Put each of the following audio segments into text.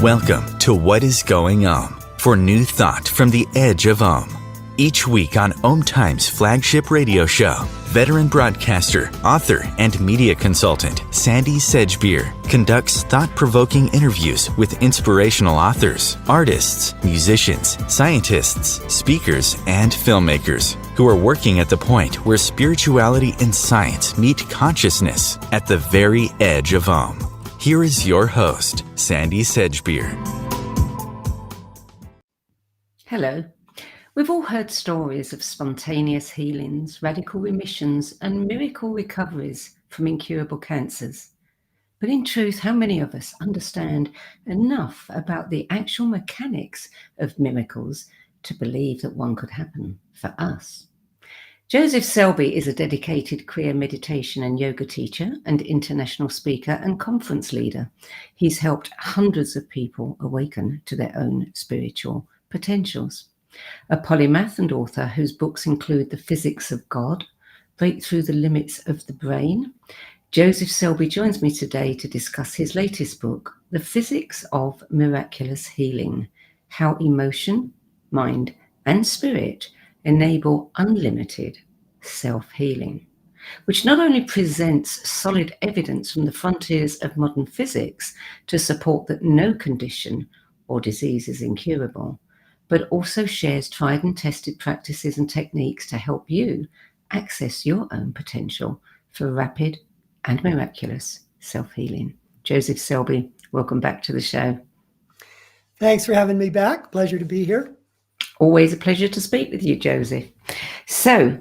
Welcome to What is Going for new thought from the edge of Each week on Times flagship radio show, veteran broadcaster, author, and media consultant Sandie Sedgbeer conducts thought-provoking interviews with inspirational authors, artists, musicians, scientists, speakers, and filmmakers who are working at the point where spirituality and science meet consciousness at the very edge of Here is your host, Sandie Sedgbeer. Hello. We've all heard stories of spontaneous healings, radical remissions, and miracle recoveries from incurable cancers. But in truth, how many of us understand enough about the actual mechanics of miracles to believe that one could happen for us? Joseph Selbie is a dedicated Kriya meditation and yoga teacher and international speaker and conference leader. He's helped hundreds of people awaken to their own spiritual potentials. A polymath and author whose books include The Physics of God, Break Through the Limits of the Brain, Joseph Selbie joins me today to discuss his latest book, The Physics of Miraculous Healing: How Emotion, Mind, and Spirit Enable Unlimited Self-Healing, which not only presents solid evidence from the frontiers of modern physics to support that no condition or disease is incurable, but also shares tried and tested practices and techniques to help you access your own potential for rapid and miraculous self-healing. Joseph Selbie, welcome back to the show. Thanks for having me back. Pleasure to be here. Always a pleasure to speak with you, Joseph. So,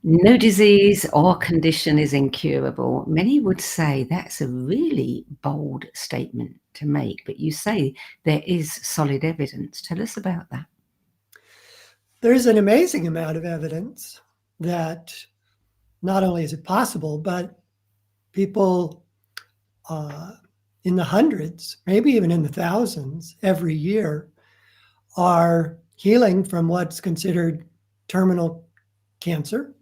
no disease or condition is incurable. Many would say that's a really bold statement to make, but you say there is solid evidence. Tell us about that. There's an amazing amount of evidence that not only is it possible, but people in the hundreds, maybe even in the thousands every year are healing from what's considered terminal cancer.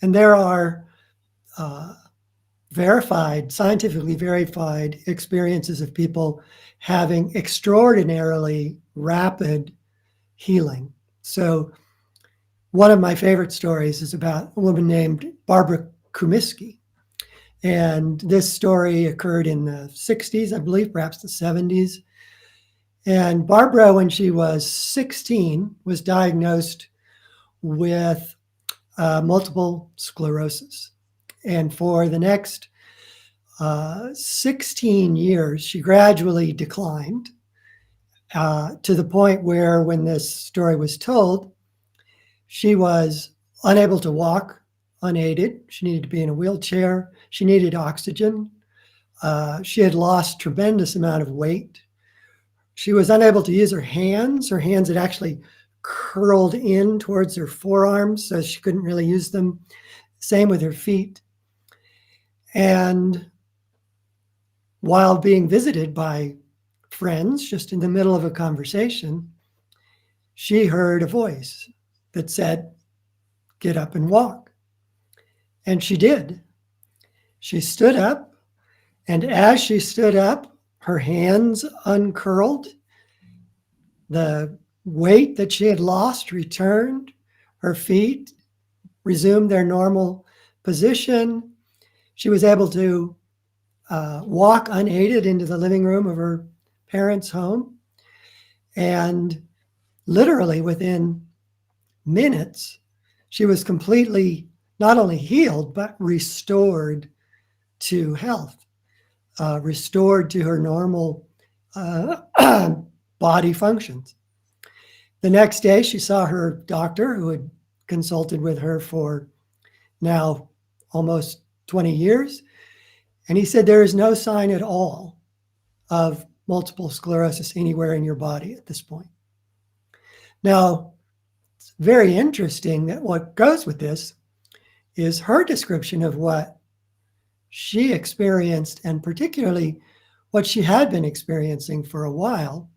And there are scientifically verified experiences of people having extraordinarily rapid healing. So one of my favorite stories is about a woman named Barbara Kumiski. And this story occurred in the 60s, I believe, perhaps the 70s. And Barbara, when she was 16, was diagnosed with multiple sclerosis. And for the next 16 years, she gradually declined to the point where, when this story was told, she was unable to walk unaided. She needed to be in a wheelchair. She needed oxygen. She had lost a tremendous amount of weight. She was unable to use her hands. Her hands had actually curled in towards her forearms, so she couldn't really use them. Same with her feet. And while being visited by friends, just in the middle of a conversation, she heard a voice that said, "Get up and walk." And she did. She stood up, and as she stood up, her hands uncurled. The weight that she had lost returned. Her feet resumed their normal position. She was able to walk unaided into the living room of her parents' home. And literally within minutes, she was completely not only healed, but restored to health. Restored to her normal body functions. The next day, she saw her doctor, who had consulted with her for now almost 20 years. And he said, there is no sign at all of multiple sclerosis anywhere in your body at this point. Now, it's very interesting that what goes with this is her description of what she experienced, and particularly what she had been experiencing for a while,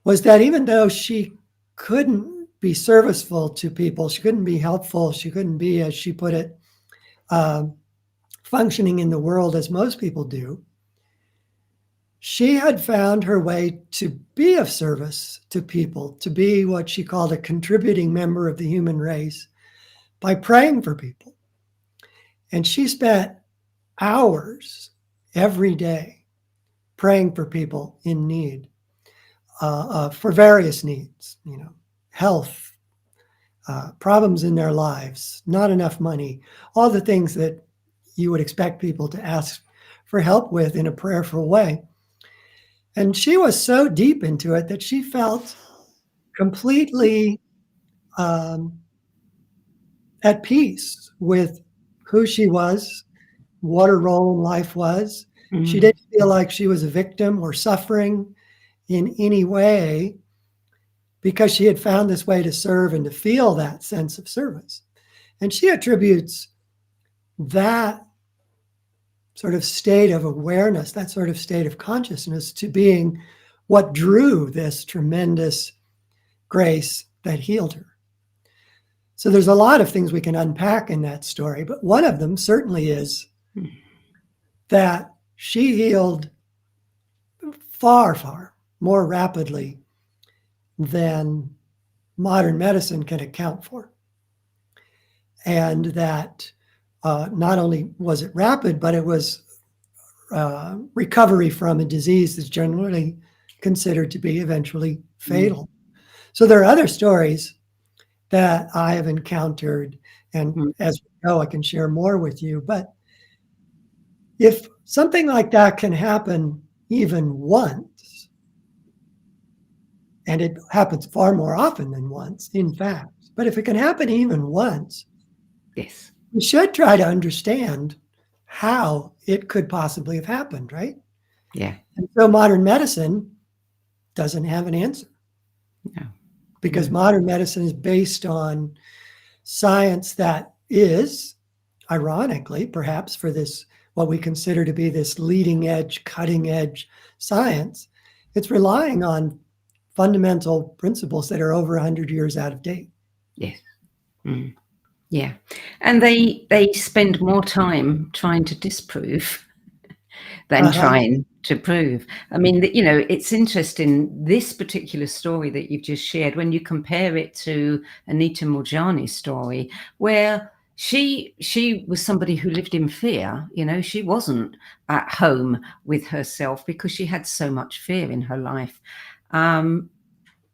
was that even though she couldn't be serviceful to people, she couldn't be helpful, she couldn't be, as she put it, functioning in the world as most people do, she had found her way to be of service to people, to be what she called a contributing member of the human race by praying for people. And she spent hours every day praying for people in need, for various needs, health, problems in their lives, not enough money, all the things that you would expect people to ask for help with in a prayerful way. And she was so deep into it that she felt completely at peace with who she was, what her role in life was. She didn't feel like she was a victim or suffering in any way because she had found this way to serve and to feel that sense of service. And she attributes that sort of state of awareness, that sort of state of consciousness to being what drew this tremendous grace that healed her. So there's a lot of things we can unpack in that story, but one of them certainly is that she healed far, far more rapidly than modern medicine can account for. And that not only was it rapid, but it was recovery from a disease that's generally considered to be eventually fatal. So there are other stories that I have encountered, and as we go, I can share more with you. But if something like that can happen even once, and it happens far more often than once, in fact, but if it can happen even once, Yes. we should try to understand how it could possibly have happened, right? Yeah. And so modern medicine doesn't have an answer. No. Because modern medicine is based on science that is, ironically, perhaps for this, what we consider to be this leading edge, cutting edge science, it's relying on fundamental principles that are over 100 years out of date. Yes. Yeah. And they spend more time trying to disprove than trying to prove. I mean, it's interesting, this particular story that you've just shared, when you compare it to Anita Moorjani's story, where she was somebody who lived in fear. She wasn't at home with herself because she had so much fear in her life.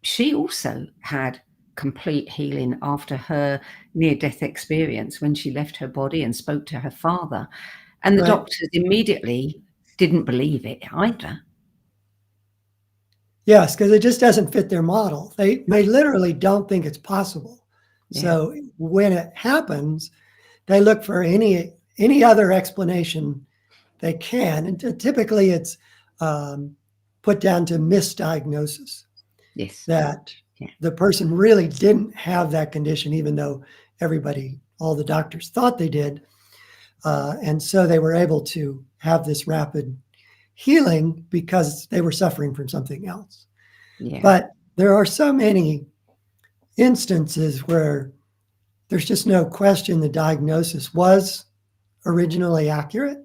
She also had complete healing after her near-death experience when she left her body and spoke to her father. And the doctors immediately didn't believe it either. Yes, because it just doesn't fit their model. They literally don't think it's possible. Yeah. So when it happens, they look for any other explanation they can. And typically it's put down to misdiagnosis. Yes. That the person really didn't have that condition, even though all the doctors thought they did. And so they were able to have this rapid healing because they were suffering from something else. Yeah. But there are so many instances where there's just no question the diagnosis was originally accurate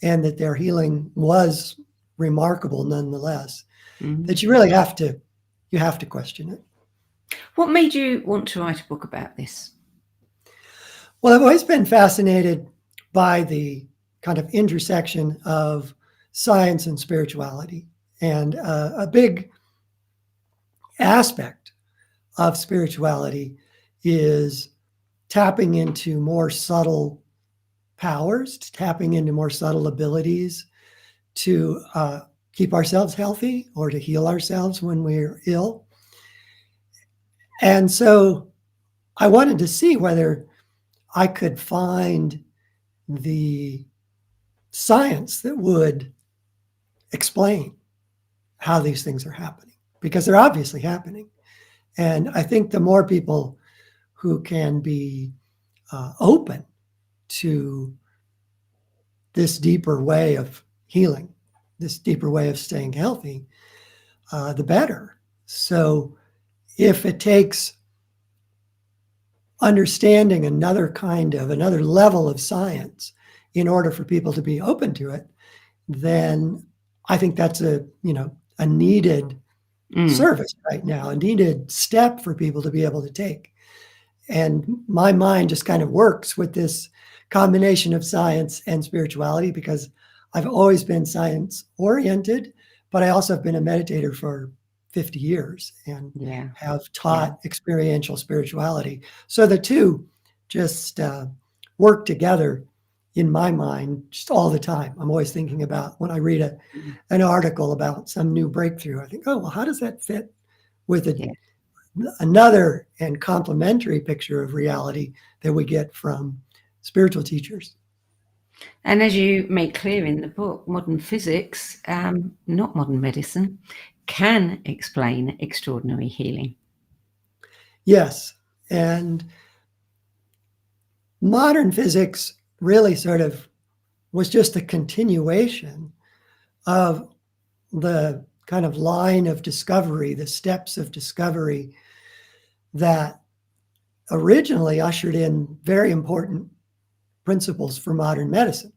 and that their healing was remarkable nonetheless, that you really have to question it. What made you want to write a book about this? Well, I've always been fascinated by the kind of intersection of science and spirituality. And a big aspect of spirituality is tapping into more subtle powers, tapping into more subtle abilities to keep ourselves healthy or to heal ourselves when we're ill. And so I wanted to see whether I could find the science that would explain how these things are happening, because they're obviously happening. And I think the more people who can be open to this deeper way of healing, this deeper way of staying healthy, the better. So if it takes understanding another level of science in order for people to be open to it, then I think that's a needed service right now, a needed step for people to be able to take. And my mind just kind of works with this combination of science and spirituality because I've always been science oriented, but I also have been a meditator for 50 years and have taught experiential spirituality. So the two just work together in my mind just all the time. I'm always thinking about when I read an article about some new breakthrough, I think, oh, well, how does that fit with another and complementary picture of reality that we get from spiritual teachers? And as you make clear in the book, modern physics, not modern medicine, can explain extraordinary healing. Yes. And modern physics really sort of was just a continuation of the kind of line of discovery, the steps of discovery that originally ushered in very important principles for modern medicine,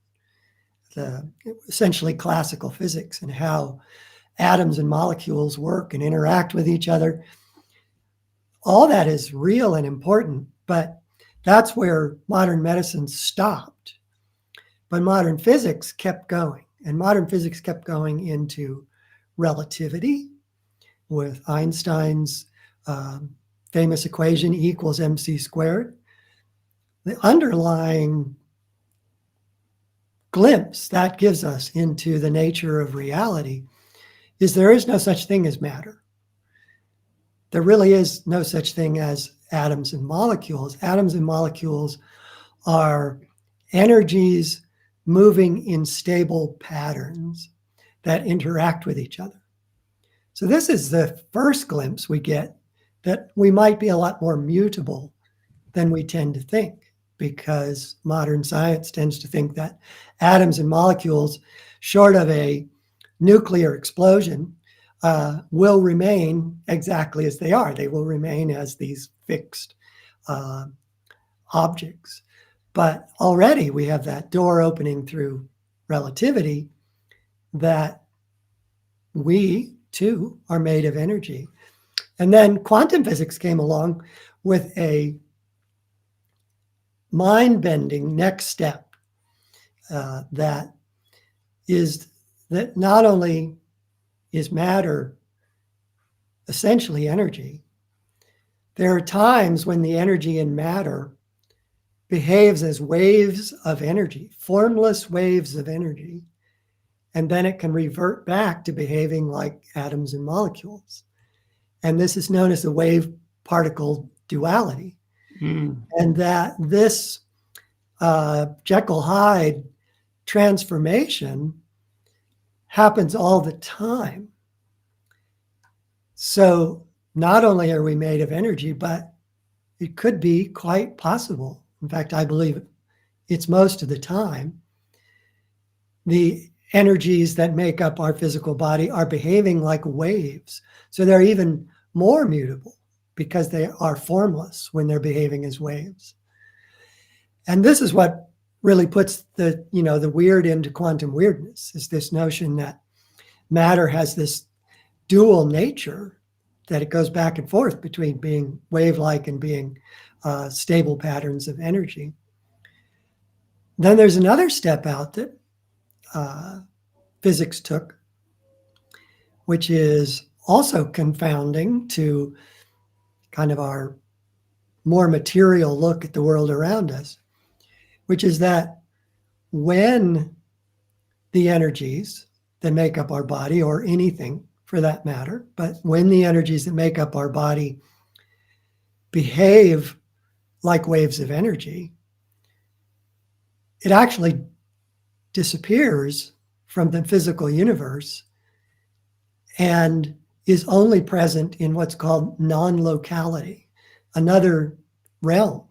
essentially classical physics and how atoms and molecules work and interact with each other. All that is real and important, but that's where modern medicine stopped. But modern physics kept going, and modern physics kept going into relativity with Einstein's famous equation E equals mc squared. The underlying glimpse that gives us into the nature of reality is there is no such thing as matter. There really is no such thing as atoms and molecules. Atoms and molecules are energies moving in stable patterns that interact with each other. So this is the first glimpse we get that we might be a lot more mutable than we tend to think, because modern science tends to think that atoms and molecules, short of a nuclear explosion, will remain exactly as they are. They will remain as these fixed objects. But already we have that door opening through relativity that we too are made of energy. And then quantum physics came along with a mind-bending next step that not only is matter essentially energy, there are times when the energy in matter behaves as waves of energy, formless waves of energy, and then it can revert back to behaving like atoms and molecules. And this is known as the wave-particle duality. And that this Jekyll-Hyde transformation happens all the time. So not only are we made of energy, but it could be quite possible. In fact, I believe it's most of the time. The energies that make up our physical body are behaving like waves. So they're even more mutable because they are formless when they're behaving as waves. And this is what really puts the weird into quantum weirdness, is this notion that matter has this dual nature, that it goes back and forth between being wave-like and being stable patterns of energy. Then there's another step out that physics took, which is also confounding to kind of our more material look at the world around us, which is that when the energies that make up our body, or anything for that matter, but when the energies that make up our body behave like waves of energy, it actually disappears from the physical universe and is only present in what's called non-locality, another realm.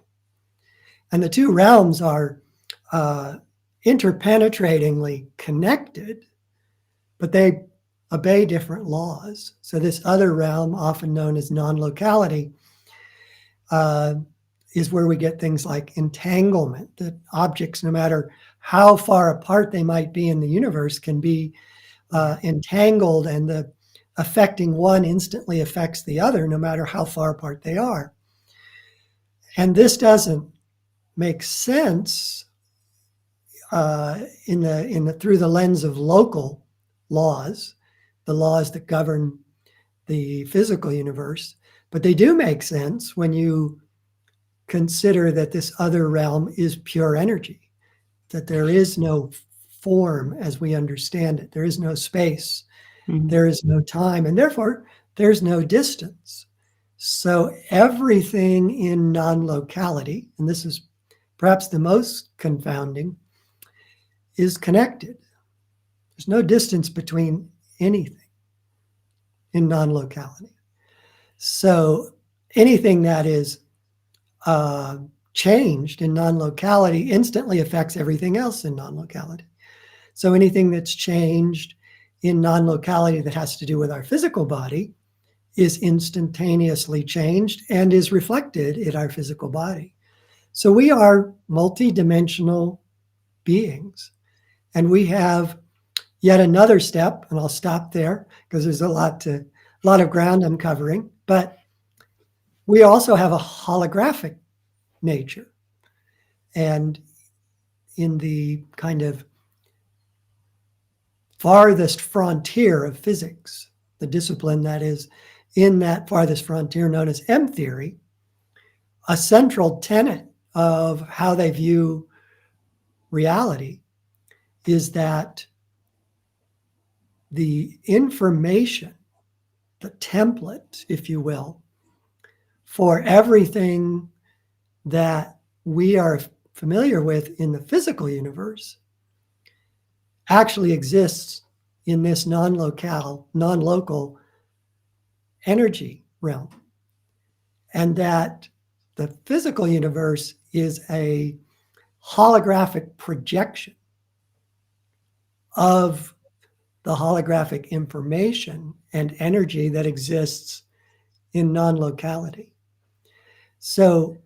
And the two realms are interpenetratingly connected, but they obey different laws. So this other realm, often known as non-locality, is where we get things like entanglement, that objects, no matter how far apart they might be in the universe, can be entangled, and the affecting one instantly affects the other, no matter how far apart they are. And this doesn't make sense through the lens of local laws, the laws that govern the physical universe, but they do make sense when you consider that this other realm is pure energy, that there is no form as we understand it. There is no space, there is no time, and therefore there's no distance. So everything in non-locality, and this is perhaps the most confounding, is connected. There's no distance between anything in non-locality. So anything that is changed in non-locality instantly affects everything else in non-locality. So anything that's changed in non-locality that has to do with our physical body is instantaneously changed and is reflected in our physical body. So we are multidimensional beings, and we have yet another step, and I'll stop there because there's a lot of ground I'm covering, but we also have a holographic nature. And in the kind of farthest frontier of physics, the discipline that is in that farthest frontier known as M theory, a central tenet of how they view reality is that the information, the template, if you will, for everything that we are familiar with in the physical universe actually exists in this non-local energy realm. And that the physical universe is a holographic projection of the holographic information and energy that exists in non-locality. So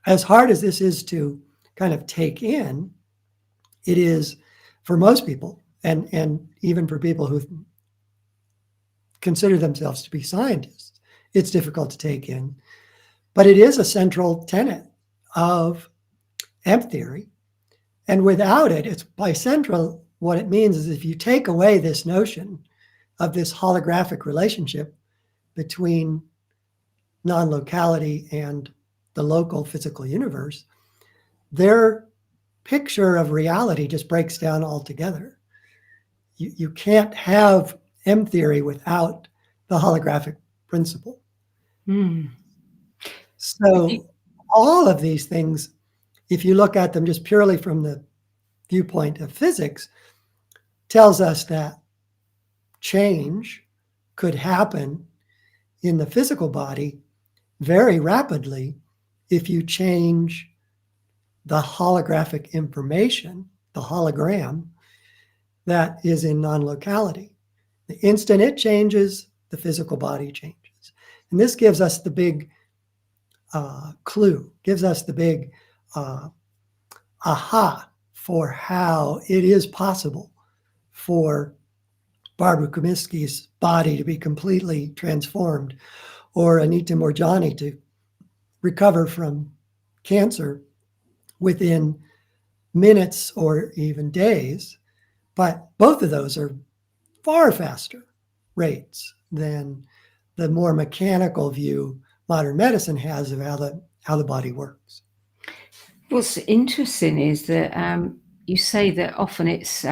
as hard as this is to kind of take in, it is for most people, and even for people who consider themselves to be scientists, it's difficult to take in. But it is a central tenet of M theory. And without it, it's by central, what it means is if you take away this notion of this holographic relationship between non-locality and the local physical universe, their picture of reality just breaks down altogether. You can't have M theory without the holographic principle. So all of these things, if you look at them just purely from the viewpoint of physics, tells us that change could happen in the physical body very rapidly if you change the holographic information, the hologram that is in non-locality. The instant it changes, the physical body changes. And this gives us the big clue, gives us the big aha for how it is possible for Barbara Comiskey's body to be completely transformed, or Anita Moorjani to recover from cancer within minutes or even days. But both of those are far faster rates than the more mechanical view modern medicine has of how the body works. What's interesting is that you say that often it's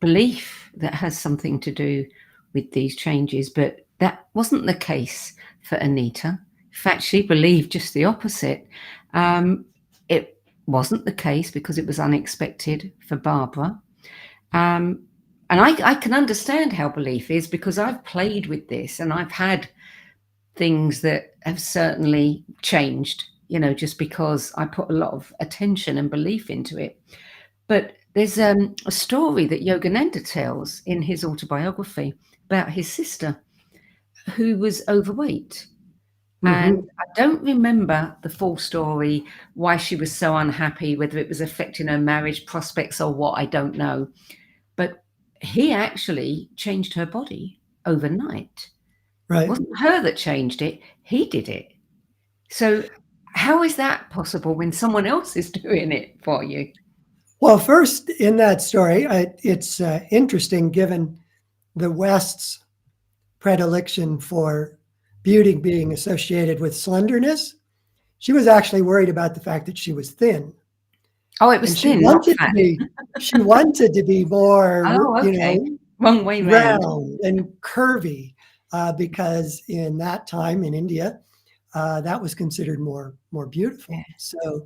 belief that has something to do with these changes, but that wasn't the case for Anita. In fact, she believed just the opposite. It wasn't the case because it was unexpected for Barbara. And I can understand how belief is, because I've played with this and I've had things that have certainly changed, just because I put a lot of attention and belief into it. But there's a story that Yogananda tells in his autobiography about his sister who was overweight. And I don't remember the full story, why she was so unhappy, whether it was affecting her marriage prospects or what, I don't know. But he actually changed her body overnight. Right. It wasn't her that changed it, he did it. So how is that possible when someone else is doing it for you? Well, first, in that story, it's interesting given the West's predilection for beauty being associated with slenderness. She was actually worried about the fact that she was thin. Oh, it was And thin, not fat. She wanted to be more, Oh, okay. Wrong way round. round and curvy, because in that time in India, that was considered more beautiful. Yeah. So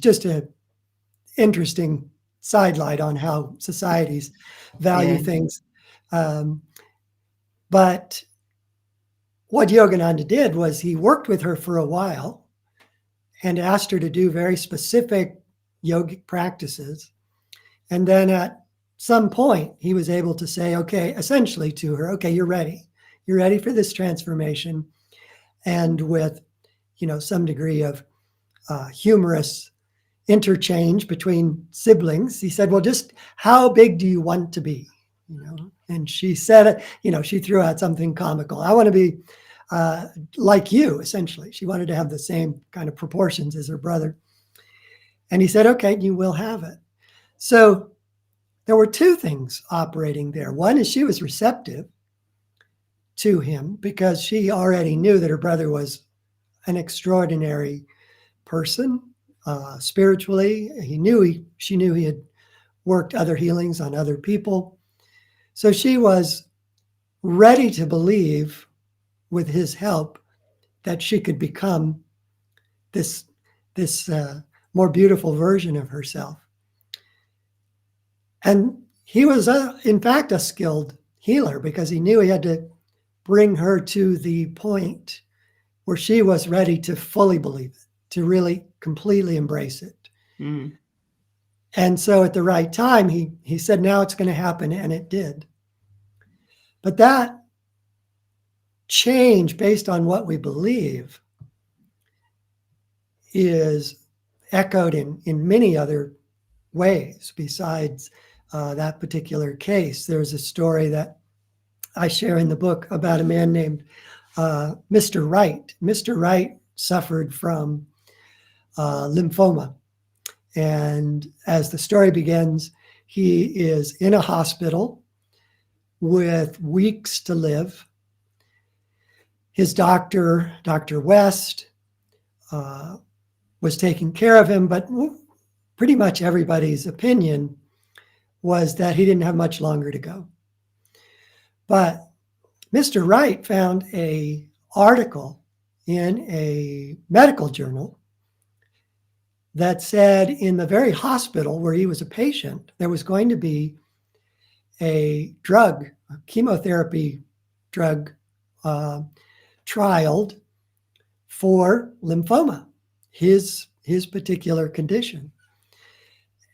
just a interesting sidelight on how societies value things. But what Yogananda did was he worked with her for a while and asked her to do very specific yogic practices. And then at some point, he was able to say, okay, essentially to her, okay, you're ready. You're ready for this transformation. And with, some degree of humorous interchange between siblings, he said, well, just how big do you want to be? And she said, she threw out something comical. I want to be like you, essentially. She wanted to have the same kind of proportions as her brother. And he said, okay, you will have it. So there were two things operating there. One is she was receptive to him because she already knew that her brother was an extraordinary person spiritually. She knew he had worked other healings on other people. So she was ready to believe with his help that she could become this more beautiful version of herself. And he was, in fact, a skilled healer because he knew he had to bring her to the point where she was ready to fully believe it, to really completely embrace it. Mm. And so at the right time, he said, now it's going to happen, and it did. But that change based on what we believe is echoed in many other ways besides that particular case. There's a story that I share in the book about a man named Mr. Wright. Mr. Wright suffered from lymphoma. And as the story begins, he is in a hospital with weeks to live. His doctor, Dr. West, was taking care of him, but pretty much everybody's opinion was that he didn't have much longer to go. But Mr. Wright found an article in a medical journal that said in the very hospital where he was a patient, there was going to be a chemotherapy drug trialed for lymphoma, his particular condition.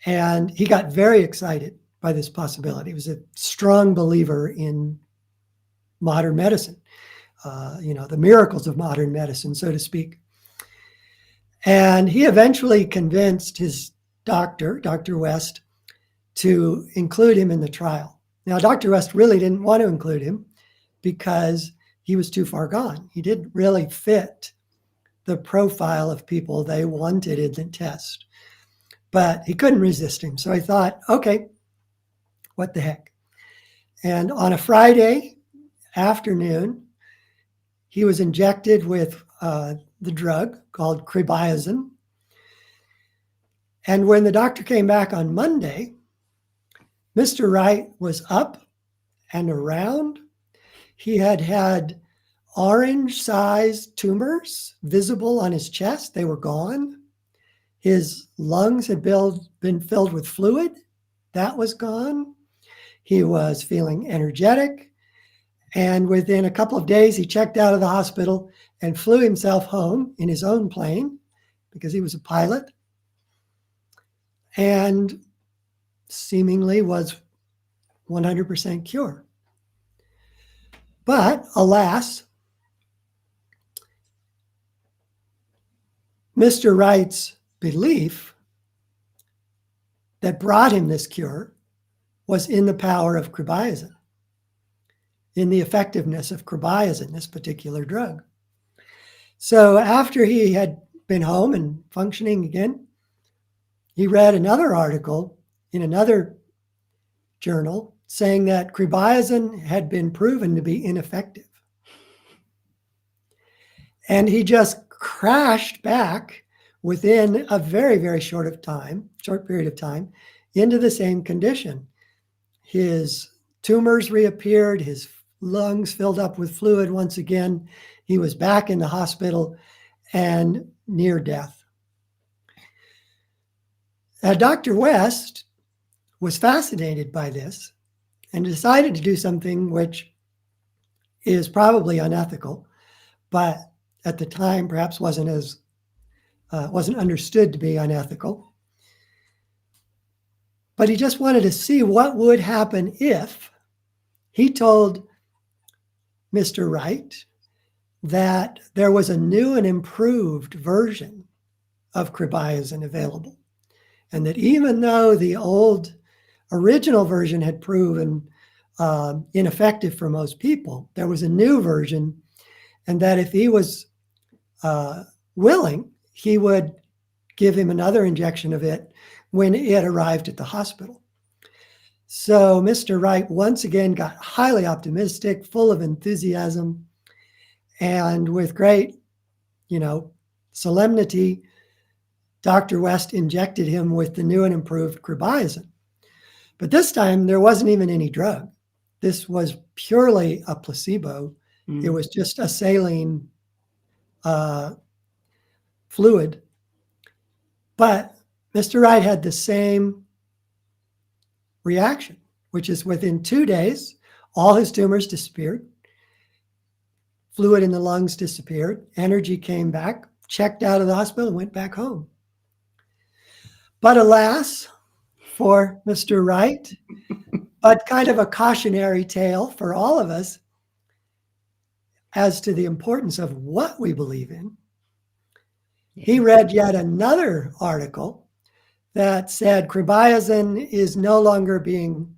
And he got very excited by this possibility. He was a strong believer in modern medicine, the miracles of modern medicine, so to speak. And he eventually convinced his doctor, Dr. West, to include him in the trial. Now, Dr. West really didn't want to include him because he was too far gone. He didn't really fit the profile of people they wanted in the test. But he couldn't resist him. So I thought, okay, what the heck? And on a Friday afternoon, he was injected with the drug called cribiazine. And when the doctor came back on Monday, Mr. Wright was up and around. He had orange-sized tumors visible on his chest. They were gone. His lungs had been filled with fluid. That was gone. He was feeling energetic. And within a couple of days, he checked out of the hospital and flew himself home in his own plane because he was a pilot, and seemingly was 100% cured. But alas, Mr. Wright's belief that brought him this cure was in the power of cribiazin, in the effectiveness of cribiazin, this particular drug. So after he had been home and functioning again, he read another article in another journal saying that cribiazin had been proven to be ineffective. And he just crashed back within a very, very short period of time, into the same condition. His tumors reappeared, his lungs filled up with fluid once again. He was back in the hospital and near death. Dr. West was fascinated by this and decided to do something which is probably unethical, but at the time perhaps wasn't understood to be unethical. But he just wanted to see what would happen if he told Mr. Wright that there was a new and improved version of cribiazin available, and that even though the old original version had proven ineffective for most people, there was a new version, and that if he was willing, he would give him another injection of it when it arrived at the hospital. So Mr. Wright once again got highly optimistic, full of enthusiasm, and with great, solemnity, Dr. West injected him with the new and improved cribiazin. But this time there wasn't even any drug. This was purely a placebo. It was just a saline fluid. But Mr. Wright had the same reaction, which is within 2 days, all his tumors disappeared. Fluid in the lungs disappeared. Energy came back, checked out of the hospital, and went back home. But alas, for Mr. Wright, but kind of a cautionary tale for all of us as to the importance of what we believe in. He read yet another article that said cribiazin is no longer being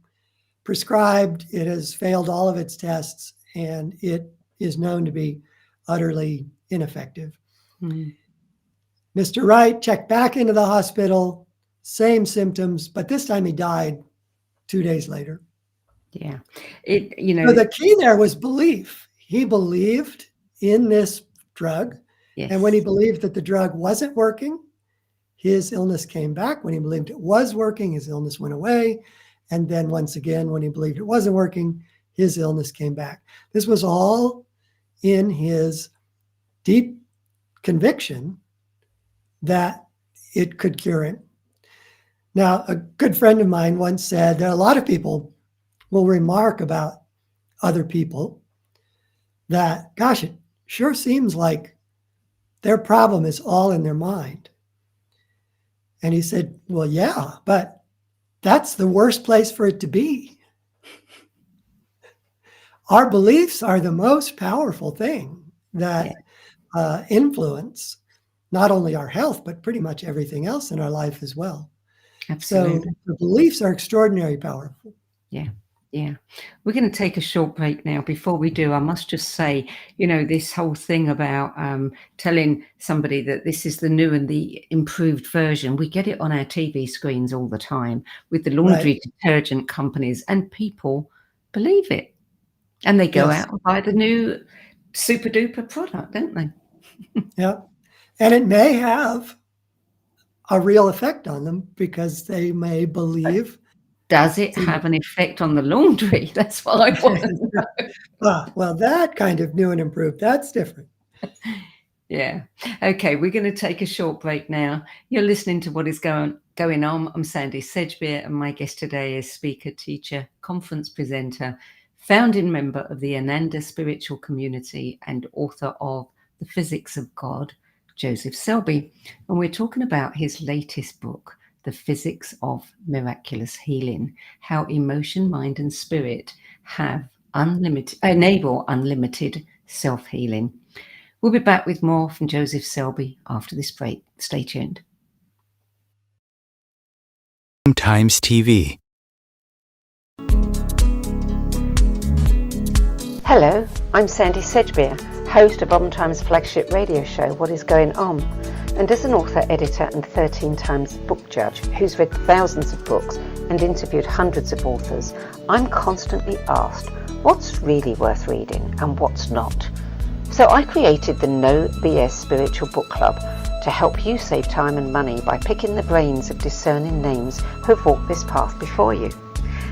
prescribed. It has failed all of its tests, and it is known to be utterly ineffective. Mr. Wright checked back into the hospital, same symptoms, but this time he died 2 days later. Yeah. So the key there was belief. He believed in this drug. Yes. And when he believed that the drug wasn't working, his illness came back. When he believed it was working, his illness went away. And then once again, when he believed it wasn't working, his illness came back. This was all in his deep conviction that it could cure him. Now, a good friend of mine once said that a lot of people will remark about other people that, gosh, it sure seems like their problem is all in their mind. And he said, well, yeah, but that's the worst place for it to be. Our beliefs are the most powerful thing that influence not only our health, but pretty much everything else in our life as well. Absolutely. So the beliefs are extraordinarily powerful. Yeah. Yeah. We're going to take a short break now. Before we do, I must just say, this whole thing about telling somebody that this is the new and the improved version, we get it on our TV screens all the time with the laundry detergent companies, and people believe it. And they go out and buy the new super duper product, don't they? Yeah. And it may have a real effect on them because they may believe. Does it have an effect on the laundry? That's what I want to know. Well, that kind of new and improved, that's different. Yeah. Okay, we're going to take a short break now. You're listening to What is Going On. I'm Sandie Sedgbeer, and my guest today is speaker, teacher, conference presenter, founding member of the Ananda Spiritual Community, and author of The Physics of God, Joseph Selbie. And we're talking about his latest book, The Physics of Miraculous Healing, how emotion, mind, and spirit enable unlimited self-healing. We'll be back with more from Joseph Selbie after this break. Stay tuned. Times TV. Hello, I'm Sandie Sedgbeer, host of Times flagship radio show, What Is Going On? And as an author, editor and 13 times book judge who's read thousands of books and interviewed hundreds of authors, I'm constantly asked what's really worth reading and what's not. So I created the No BS Spiritual Book Club to help you save time and money by picking the brains of discerning names who have walked this path before you.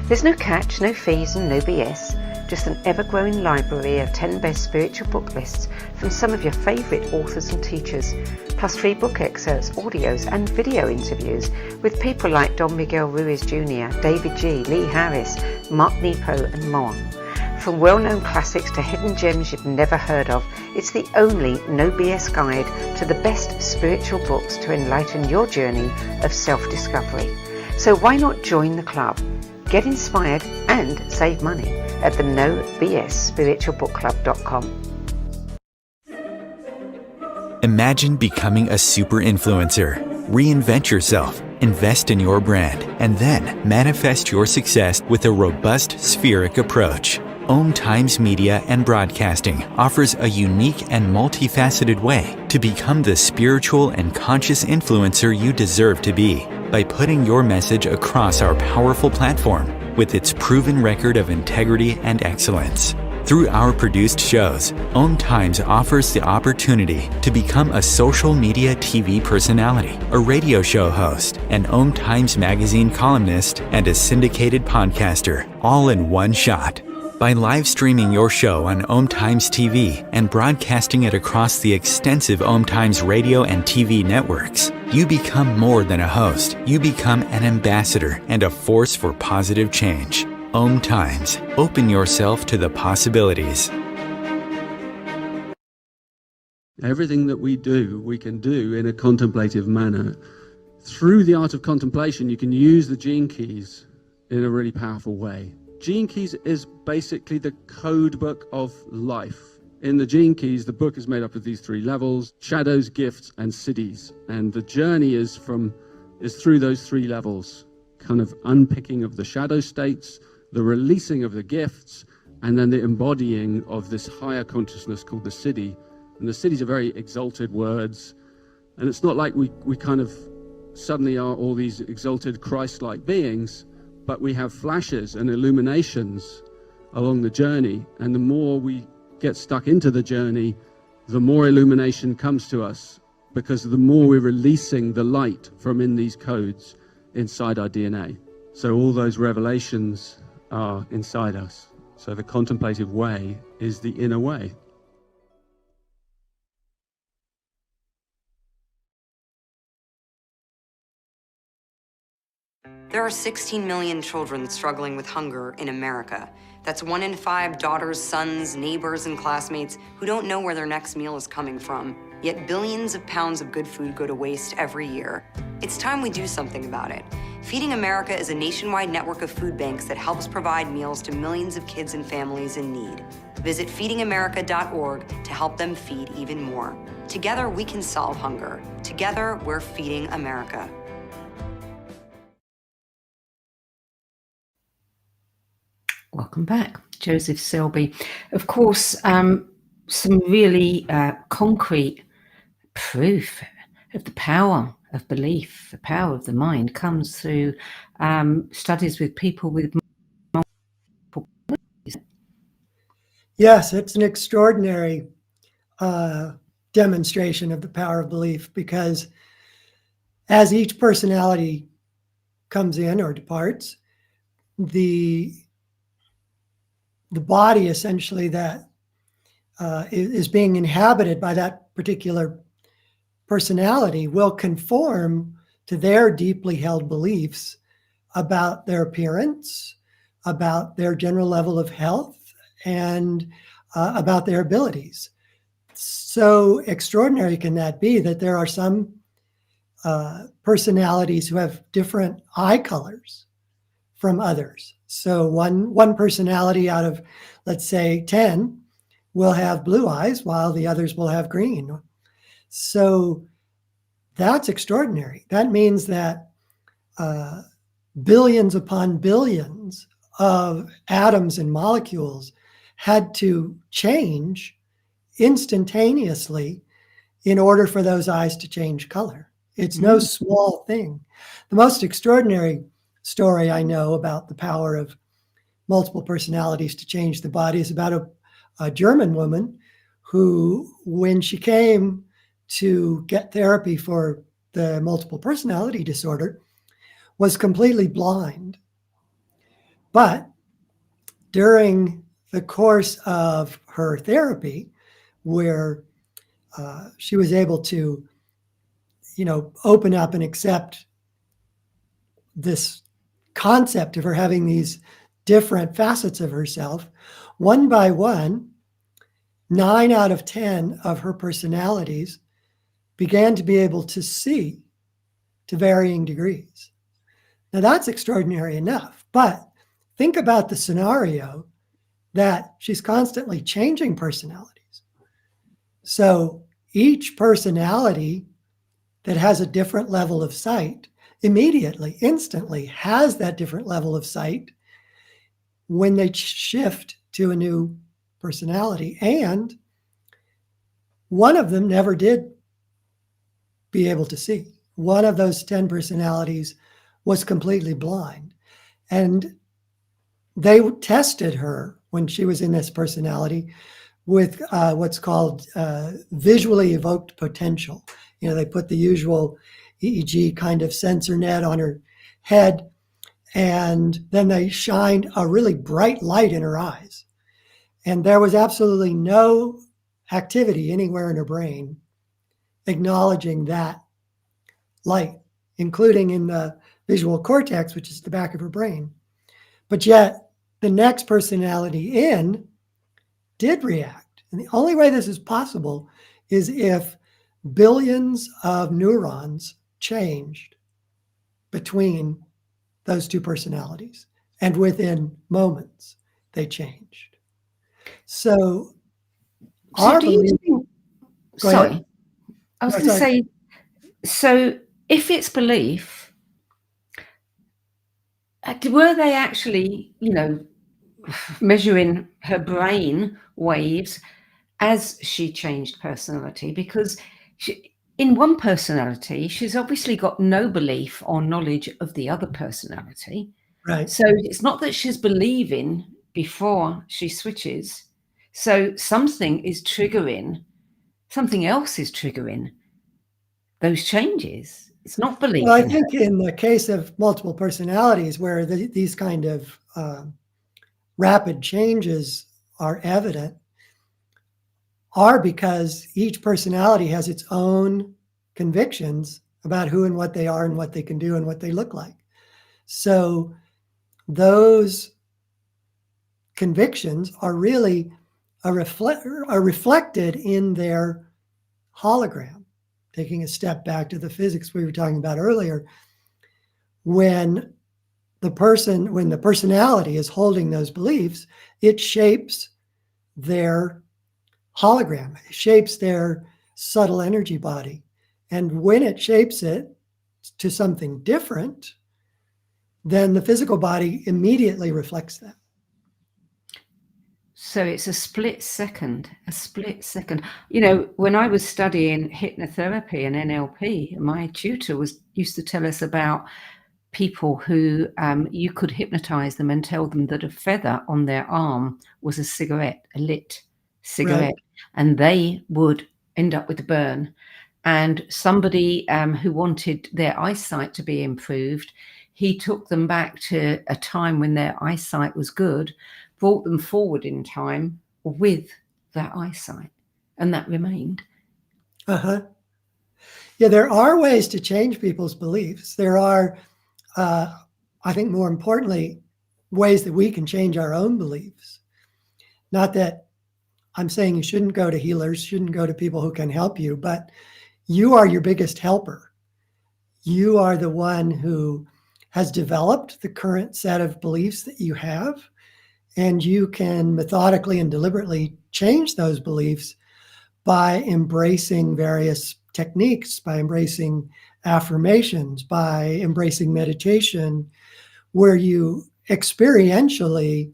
There's no catch, no fees and no BS. Just an ever-growing library of 10 best spiritual book lists from some of your favourite authors and teachers, plus free book excerpts, audios and video interviews with people like Don Miguel Ruiz Jr., David G., Lee Harris, Mark Nepo and more. From well-known classics to hidden gems you've never heard of, it's the only no BS guide to the best spiritual books to enlighten your journey of self-discovery. So why not join the club? Get inspired and save money at the nobsspiritualbookclub.com. Imagine becoming a super influencer. Reinvent yourself, invest in your brand, and then manifest your success with a robust spheric approach. Times Media and Broadcasting offers a unique and multifaceted way to become the spiritual and conscious influencer you deserve to be by putting your message across our powerful platform with its proven record of integrity and excellence. Through our produced shows, Times offers the opportunity to become a social media TV personality, a radio show host, an Times magazine columnist, and a syndicated podcaster, all in one shot. By live streaming your show on Times TV and broadcasting it across the extensive Times radio and TV networks, you become more than a host. You become an ambassador and a force for positive change. Times. Open yourself to the possibilities. Everything that we do, we can do in a contemplative manner. Through the art of contemplation, you can use the gene keys in a really powerful way. Gene Keys is basically the code book of life. In the Gene Keys, the book is made up of these 3 levels: shadows, gifts, and cities. And the journey is through those 3 levels, kind of unpicking of the shadow states, the releasing of the gifts, and then the embodying of this higher consciousness called the city. And the cities are very exalted words. And it's not like we kind of suddenly are all these exalted Christ-like beings, but we have flashes and illuminations along the journey. And the more we get stuck into the journey, the more illumination comes to us, because the more we're releasing the light from in these codes inside our DNA. So all those revelations are inside us. So the contemplative way is the inner way. There are 16 million children struggling with hunger in America. That's 1 in 5 daughters, sons, neighbors, and classmates who don't know where their next meal is coming from. Yet billions of pounds of good food go to waste every year. It's time we do something about it. Feeding America is a nationwide network of food banks that helps provide meals to millions of kids and families in need. Visit feedingamerica.org to help them feed even more. Together, we can solve hunger. Together, we're feeding America. Welcome back, Joseph Selbie. Of course, some really concrete proof of the power of belief, the power of the mind, comes through studies with people with multiple beliefs. Yes, it's an extraordinary demonstration of the power of belief, because as each personality comes in or departs, the body essentially that is being inhabited by that particular personality will conform to their deeply held beliefs about their appearance, about their general level of health, and about their abilities. So extraordinary can that be, that there are some personalities who have different eye colors from others. So one personality out of, let's say, 10 will have blue eyes, while the others will have green. So that's extraordinary. That means that billions upon billions of atoms and molecules had to change instantaneously in order for those eyes to change color. It's no small thing. The most extraordinary story I know about the power of multiple personalities to change the body is about a German woman who, when she came to get therapy for the multiple personality disorder, was completely blind. But during the course of her therapy, where she was able to, open up and accept this concept of her having these different facets of herself, one by one, 9 out of 10 of her personalities began to be able to see to varying degrees. Now that's extraordinary enough, but think about the scenario that she's constantly changing personalities. So each personality that has a different level of sight immediately, instantly has that different level of sight when they shift to a new personality. And one of them never did be able to see. One of those 10 personalities was completely blind. And they tested her when she was in this personality with what's called visually evoked potential. They put the usual EEG kind of sensor net on her head, and then they shined a really bright light in her eyes. And there was absolutely no activity anywhere in her brain acknowledging that light, including in the visual cortex, which is the back of her brain. But yet the next personality in did react. And the only way this is possible is if billions of neurons changed between those two personalities, and within moments they changed. So our belief. Sorry, I was going to say, so if it's belief, were they actually, measuring her brain waves as she changed personality? Because in one personality, she's obviously got no belief or knowledge of the other personality. Right. So it's not that she's believing before she switches. So something else is triggering those changes. It's not belief. Well, I think in the case of multiple personalities where these kind of rapid changes are evident, are because each personality has its own convictions about who and what they are and what they can do and what they look like. So those convictions are really are reflected in their hologram. Taking a step back to the physics we were talking about earlier, when the personality is holding those beliefs, it shapes their hologram, it shapes their subtle energy body. And when it shapes it to something different, then the physical body immediately reflects that. So it's a split second. When I was studying hypnotherapy and NLP, my tutor used to tell us about people who you could hypnotize them and tell them that a feather on their arm was a lit cigarette, right, and they would end up with a burn. And somebody who wanted their eyesight to be improved, he took them back to a time when their eyesight was good, brought them forward in time with that eyesight, and that remained. Yeah, there are ways to change people's beliefs. There are, I think more importantly, ways that we can change our own beliefs. Not that I'm saying you shouldn't go to healers, shouldn't go to people who can help you, but you are your biggest helper. You are the one who has developed the current set of beliefs that you have, and you can methodically and deliberately change those beliefs by embracing various techniques, by embracing affirmations, by embracing meditation, where you experientially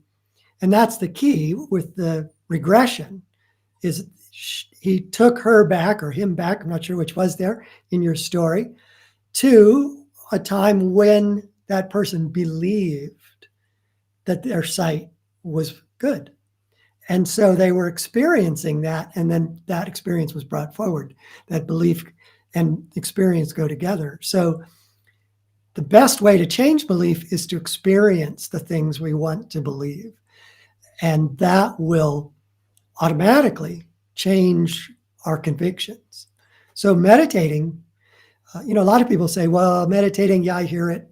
And that's the key with the regression, is he took her back, or him back, I'm not sure which was there in your story, to a time when that person believed that their sight was good. And so they were experiencing that, and then that experience was brought forward. That belief and experience go together. So the best way to change belief is to experience the things we want to believe. And that will automatically change our convictions. So meditating, a lot of people say, well, meditating, yeah, I hear it,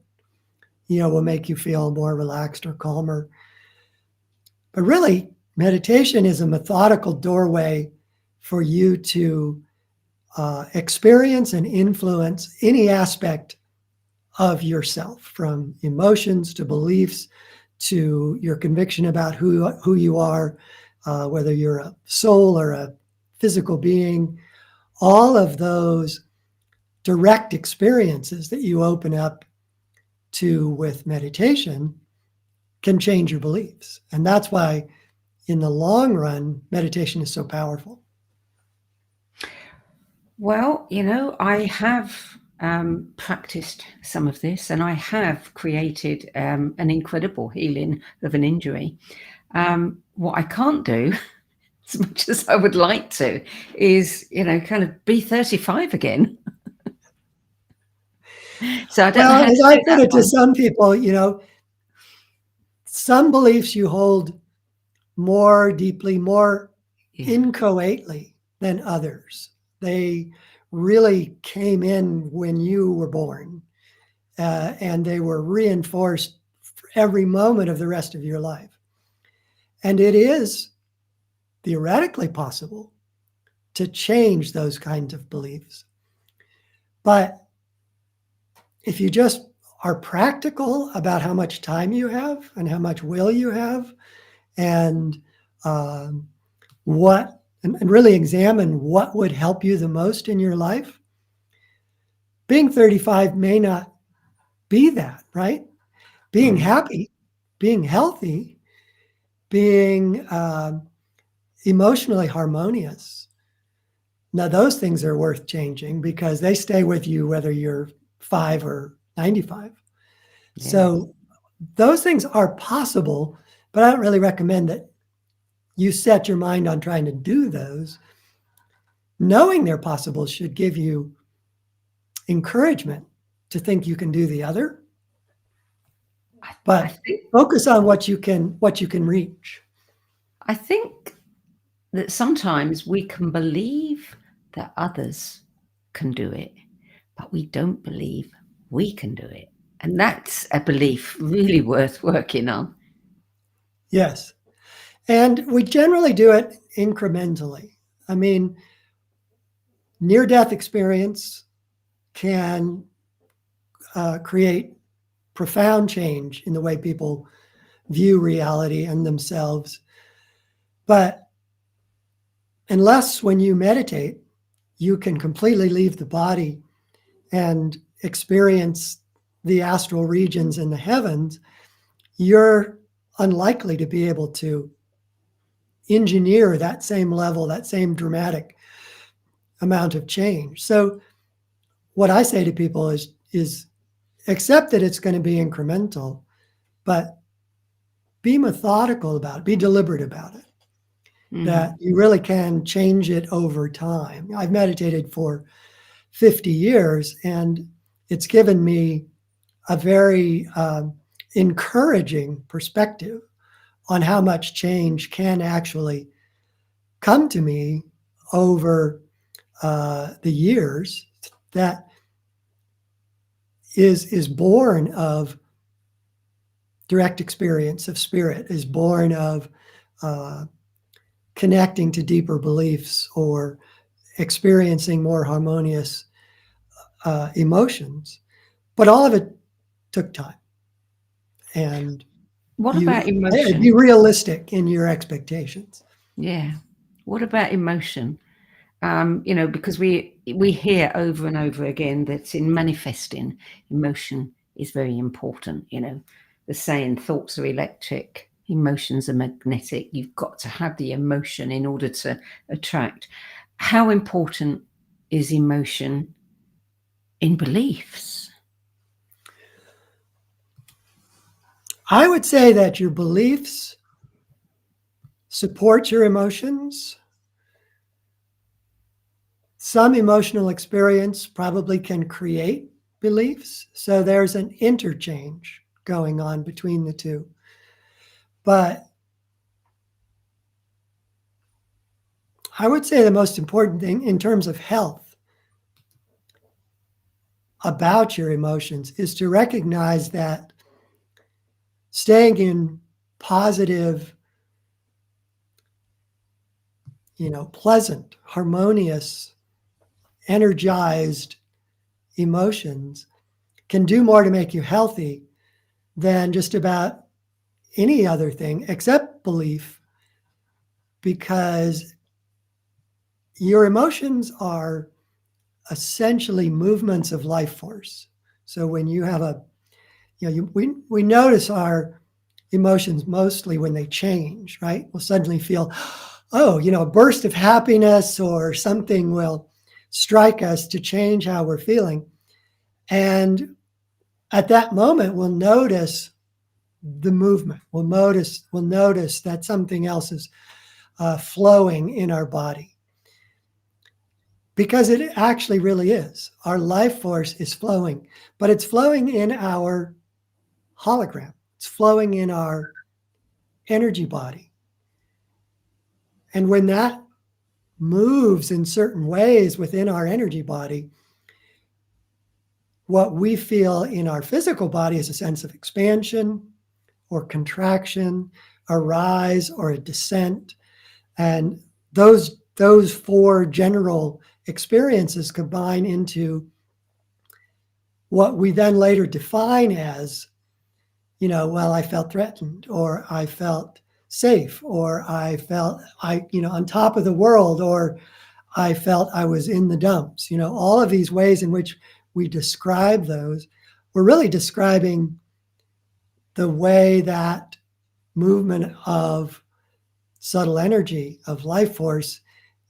will make you feel more relaxed or calmer. But really, meditation is a methodical doorway for you to experience and influence any aspect of yourself, from emotions to beliefs to your conviction about who you are, whether you're a soul or a physical being. All of those direct experiences that you open up to with meditation can change your beliefs. And that's why, in the long run, meditation is so powerful. Well, I have practiced some of this, and I have created an incredible healing of an injury. What I can't do, as much as I would like to, is, kind of be 35 again. So I don't know how as to I do put that it to one. some people, some beliefs you hold more deeply, more inchoately than others. They really came in when you were born, and they were reinforced for every moment of the rest of your life. And it is theoretically possible to change those kinds of beliefs. But if you just are practical about how much time you have and how much will you have, and and really examine what would help you the most in your life, being 35 may not be that, right? Being happy, being healthy, being emotionally harmonious. Now, those things are worth changing because they stay with you whether you're 5 or 95. Yeah. So those things are possible, but I don't really recommend that you set your mind on trying to do those. Knowing they're possible should give you encouragement to think you can do the other. But focus on what you can reach. I think that sometimes we can believe that others can do it, but we don't believe we can do it. And that's a belief really worth working on. Yes. And we generally do it incrementally. I mean, near-death experience can create profound change in the way people view reality and themselves. But unless when you meditate, you can completely leave the body and experience the astral regions in the heavens, you're unlikely to be able to engineer that same level, that same dramatic amount of change. So what I say to people is accept that it's going to be incremental, but be methodical about it, be deliberate about it, that you really can change it over time. I've meditated for 50 years, and it's given me a very encouraging perspective on how much change can actually come to me over the years, that is born of direct experience of spirit, is born of connecting to deeper beliefs or experiencing more harmonious emotions. But all of it took time. And what about emotion? Be realistic in your expectations. Yeah. What about emotion? Because we hear over and over again that in manifesting, emotion is very important. The saying, thoughts are electric, emotions are magnetic. You've got to have the emotion in order to attract. How important is emotion in beliefs? I would say that your beliefs support your emotions. Some emotional experience probably can create beliefs. So there's an interchange going on between the two. But I would say the most important thing in terms of health about your emotions is to recognize that staying in positive, pleasant, harmonious, energized emotions can do more to make you healthy than just about any other thing except belief, because your emotions are essentially movements of life force. So when you have we notice our emotions mostly when they change, right? We'll suddenly feel, a burst of happiness or something will strike us to change how we're feeling. And at that moment, we'll notice the movement. We'll notice that something else is flowing in our body. Because it actually really is. Our life force is flowing, but it's flowing in our hologram. It's flowing in our energy body. And when that moves in certain ways within our energy body, what we feel in our physical body is a sense of expansion or contraction, a rise or a descent. And those four general experiences combine into what we then later define as, I felt threatened, or I felt safe, or I felt on top of the world, or I felt I was in the dumps. All of these ways in which we describe those, we're really describing the way that movement of subtle energy, of life force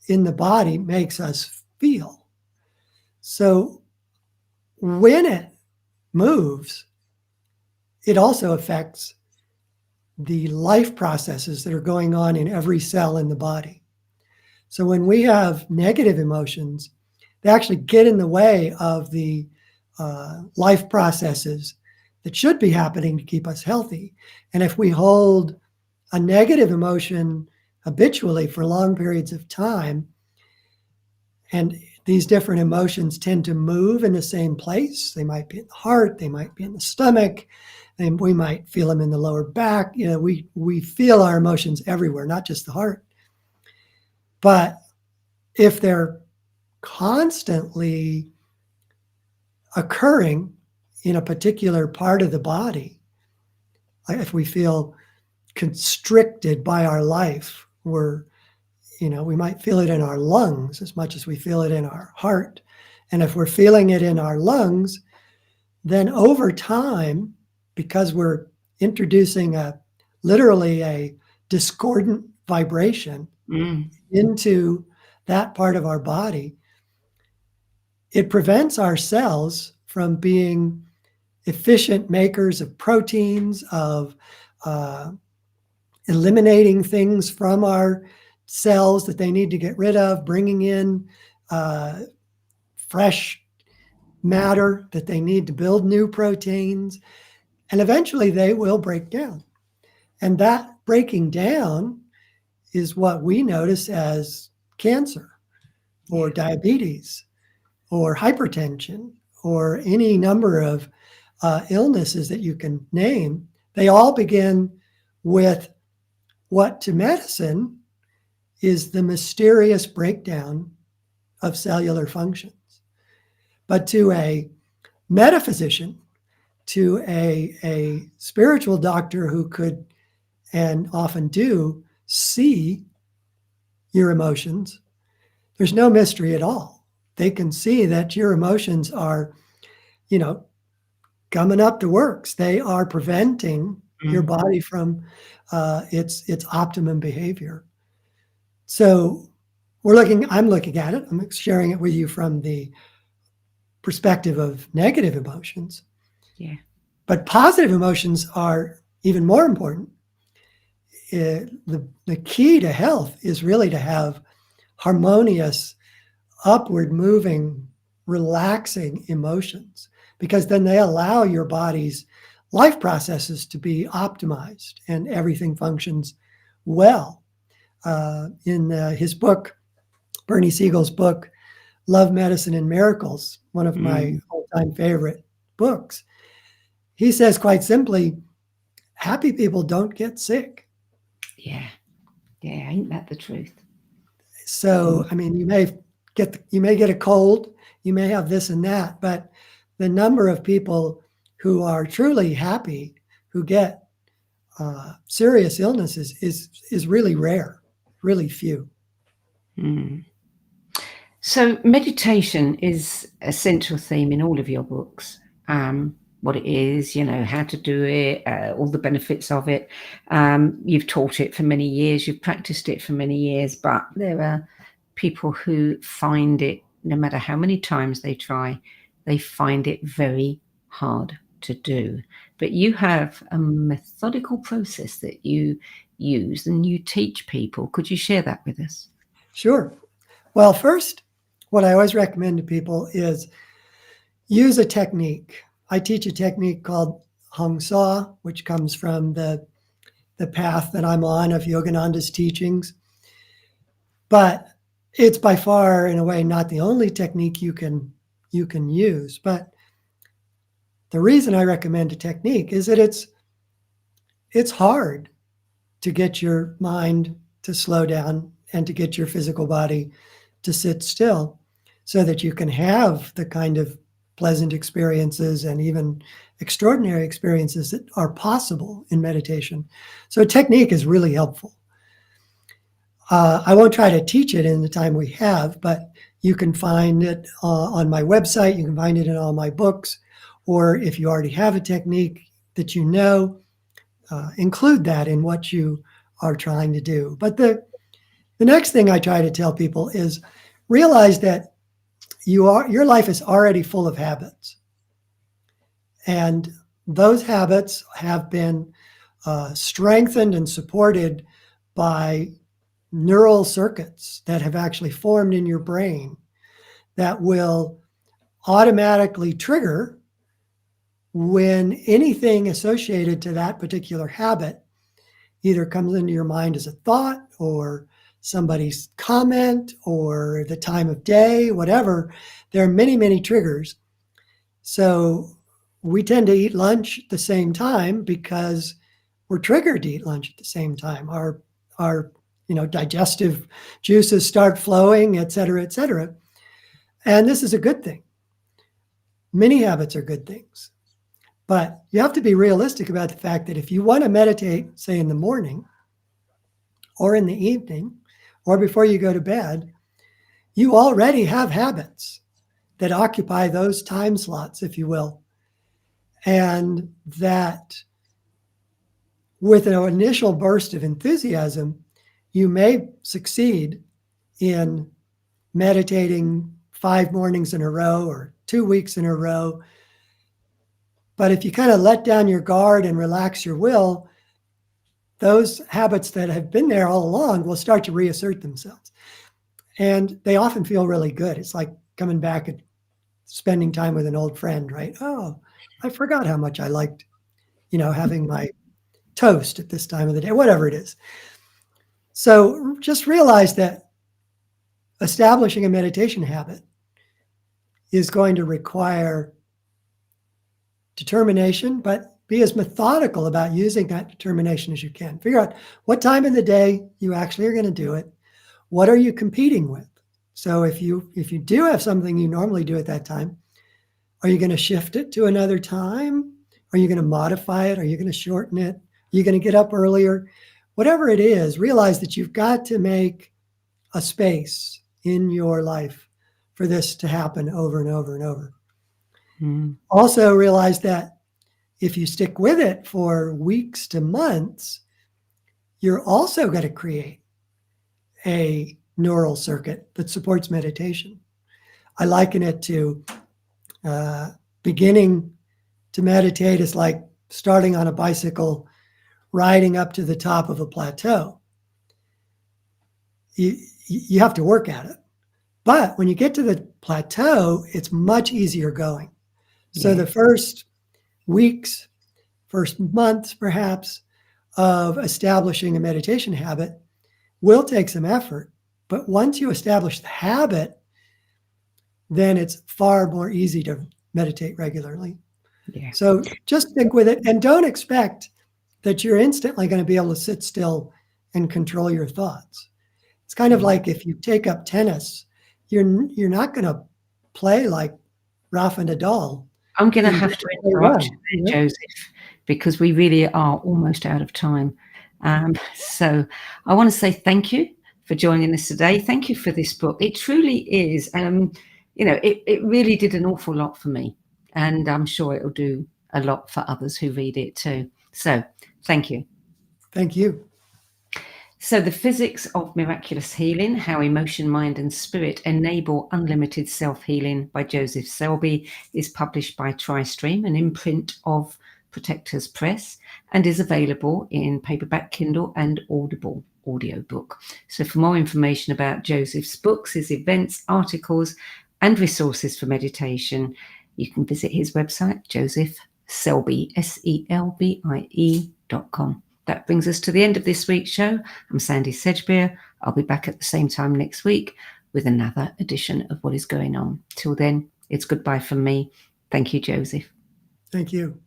in the body makes us feel. So when it moves, it also affects the life processes that are going on in every cell in the body. So when we have negative emotions, they actually get in the way of the life processes that should be happening to keep us healthy. And if we hold a negative emotion habitually for long periods of time, and these different emotions tend to move in the same place. They might be in the heart, they might be in the stomach, and we might feel them in the lower back. We feel our emotions everywhere, not just the heart. But if they're constantly occurring in a particular part of the body, like if we feel constricted by our life, we might feel it in our lungs as much as we feel it in our heart. And if we're feeling it in our lungs, then over time, because we're introducing literally a discordant vibration into that part of our body, it prevents our cells from being efficient makers of proteins, of eliminating things from our cells that they need to get rid of, bringing in fresh matter that they need to build new proteins, and eventually they will break down. And that breaking down is what we notice as cancer or diabetes or hypertension or any number of illnesses that you can name. They all begin with what to medicine is the mysterious breakdown of cellular functions. But to a metaphysician, to a spiritual doctor who could, and often do, see your emotions, there's no mystery at all. They can see that your emotions are, gumming up the works. They are preventing your body from its optimum behavior. So I'm looking at it. I'm sharing it with you from the perspective of negative emotions. Yeah. But positive emotions are even more important. The key to health is really to have harmonious, upward moving, relaxing emotions, because then they allow your body's life processes to be optimized and everything functions well. In his book, Bernie Siegel's book, Love, Medicine, and Miracles, one of my all-time favorite books, he says quite simply, happy people don't get sick. Yeah. Yeah. Ain't that the truth? So, I mean, you may get a cold, you may have this and that, but the number of people who are truly happy, who get serious illnesses is really rare, really few. So meditation is a central theme in all of your books. What it is, how to do it, all the benefits of it. You've taught it for many years, you've practiced it for many years, but there are people who find it, no matter how many times they try, they find it very hard to do. But you have a methodical process that you use and you teach people. Could you share that with us? Sure. Well, first, what I always recommend to people is use a technique. I teach a technique called Hong Sa, which comes from the path that I'm on of Yogananda's teachings. But it's by far, in a way, not the only technique you can use. But the reason I recommend a technique is that it's hard to get your mind to slow down and to get your physical body to sit still so that you can have the kind of pleasant experiences and even extraordinary experiences that are possible in meditation. So technique is really helpful. I won't try to teach it in the time we have, but you can find it on my website. You can find it in all my books, or if you already have a technique that include that in what you are trying to do. But the next thing I try to tell people is realize that your life is already full of habits. And those habits have been strengthened and supported by neural circuits that have actually formed in your brain that will automatically trigger when anything associated to that particular habit either comes into your mind as a thought or somebody's comment or the time of day, whatever. There are many, many triggers. So we tend to eat lunch at the same time because we're triggered to eat lunch at the same time. Our digestive juices start flowing, et cetera, et cetera. And this is a good thing. Many habits are good things. But you have to be realistic about the fact that if you want to meditate, say in the morning or in the evening or before you go to bed, you already have habits that occupy those time slots, if you will. And that with an initial burst of enthusiasm, you may succeed in meditating 5 mornings in a row or 2 weeks in a row. But if you kind of let down your guard and relax your will, those habits that have been there all along will start to reassert themselves. And they often feel really good. It's like coming back and spending time with an old friend, right? Oh, I forgot how much I liked, having my toast at this time of the day, whatever it is. So just realize that establishing a meditation habit is going to require determination, but be as methodical about using that determination as you can. Figure out what time in the day you actually are going to do it. What are you competing with? So if you do have something you normally do at that time, are you going to shift it to another time? Are you going to modify it? Are you going to shorten it? Are you going to get up earlier? Whatever it is, realize that you've got to make a space in your life for this to happen over and over and over. Also realize that if you stick with it for weeks to months, you're also going to create a neural circuit that supports meditation. I liken it to beginning to meditate is like starting on a bicycle, riding up to the top of a plateau. You have to work at it. But when you get to the plateau, it's much easier going. So the first weeks, first months perhaps, of establishing a meditation habit will take some effort. But once you establish the habit, then it's far more easy to meditate regularly. Yeah. So just stick with it and don't expect that you're instantly going to be able to sit still and control your thoughts. It's kind of like if you take up tennis, you're not going to play like Rafa Nadal. I'm going to have to interrupt you, Joseph, because we really are almost out of time. So I want to say thank you for joining us today. Thank you for this book. It truly is, it really did an awful lot for me, and I'm sure it'll do a lot for others who read it too. So thank you. Thank you. So The Physics of Miraculous Healing, How Emotion, Mind and Spirit Enable Unlimited Self-Healing by Joseph Selbie is published by TriStream, an imprint of Protectors Press, and is available in paperback, Kindle and Audible audiobook. So for more information about Joseph's books, his events, articles and resources for meditation, you can visit his website, josephselbie, SELBIE.com. That brings us to the end of this week's show. I'm Sandie Sedgbeer. I'll be back at the same time next week with another edition of What is Going On. Till then, it's goodbye from me. Thank you, Joseph. Thank you.